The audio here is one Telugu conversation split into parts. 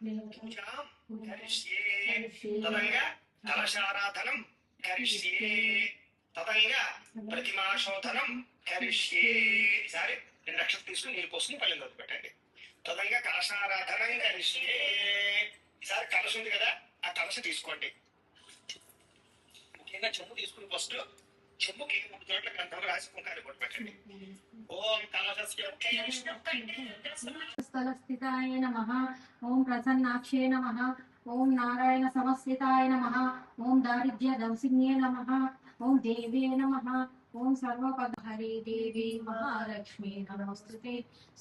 పూజాం కరిష్యే తదంగా కలశారాధనం కరిష్యే తదంగా ప్రతిమాశోధనం కరిష్యే. ఈసారి 2 అక్షరాలు తీసుకుని నీళ్ళు పోసుకుని పల్లెం వదిలి పెట్టండి. తదంగా కలశారాధనం కరిష్యే. ఈసారి కలశ ఉంది కదా, ఆ కలశ తీసుకోండి. ముఖ్యంగా చెంబు తీసుకుని ఫస్ట్ చెంబుకి 3 చోట్ల గంధం రాసి కుంకాన్ని కొట్టి పెట్టండి. ఓం స్థలస్థితాయ నమః. ఓం ప్రసన్నాక్షే నమః. ఓం నారాయణ సమస్థితాయ నమః. ఓం దారిద్ర్య దౌసిన్యే నమః. ఓం దేవే నమః. ఓం సర్వపదహరే దేవి మహాలక్ష్మీ నమోస్తుతే.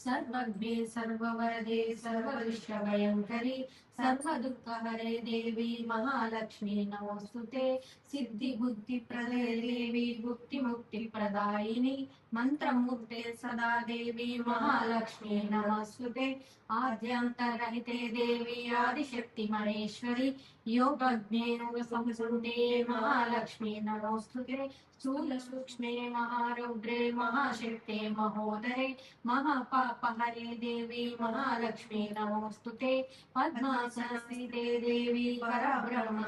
సర్వజ్ఞే సర్వవరదే సర్వదుష్టభయంకరి సర్వదుఃఖహరే దేవి మహాలక్ష్మీ నమోస్తుతే. సిద్ధి బుద్ధి ప్రదే దేవి భుక్తి ముక్తి ప్రదాయిని మంత్రమూర్తే సదా దేవి మహాలక్ష్మీ నమోస్తుతే. ఆద్యాంతరహితే దేవి ఆదిశక్తి మహేశ్వరి యోగజ్ఞే సంసుందే మహాలక్ష్మీ నమోస్తుతే. స్థూల సూక్ష్మే మహారౌద్రే మహాశక్తే మహోదరే మహాపాపహరే దేవి మహాలక్ష్మీ నమోస్తుతే. పద్మాసనస్థితే దేవి పరబ్రహ్మ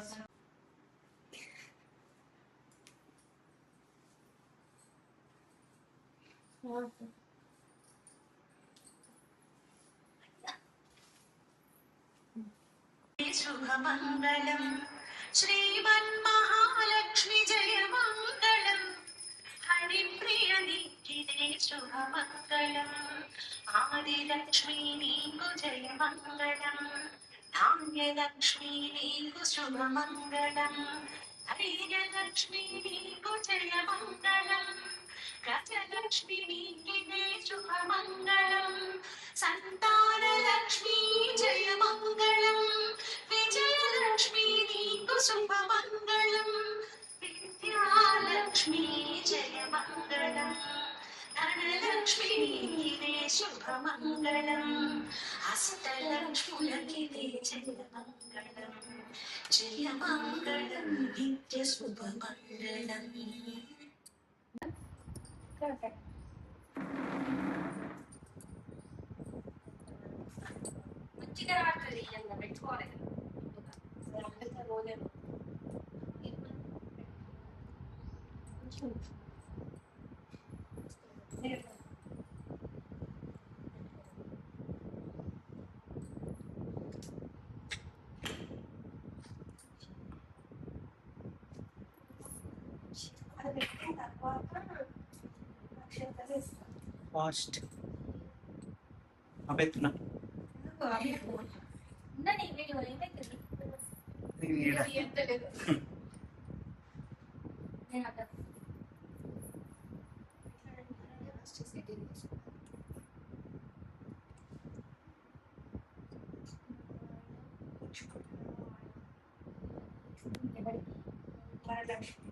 శుభమంగళం శ్రీమన్మహాలక్ష్మి జయ మంగళం హరిప్రియ నిత్యే శుభమంగళం ఆదిలక్ష్మీ నీకు జయ మంగళం ధాన్యలక్ష్మీ నీకు శుభమంగళం ధైర్యలక్ష్మీ నీకు జయ మంగళం గజలక్ష్మీ నీకిదే శుభమంగళం సంతానలక్ష్మీ జయ మంగళం విజయలక్ష్మీ నీకు శుభమంగళం విద్యాలక్ష్మీ జయ మంగళం ధనలక్ష్మీ నీకిదే శుభమంగళం హస్తలక్ష్ములకిదే జయ మంగళం జయ మంగళం నిత్య శుభమంగళం. మంచిగా రాత్రి పెట్టుకోవాలి. ఫాస్ట్ అబెత్తున్నా వరలక్ష్మి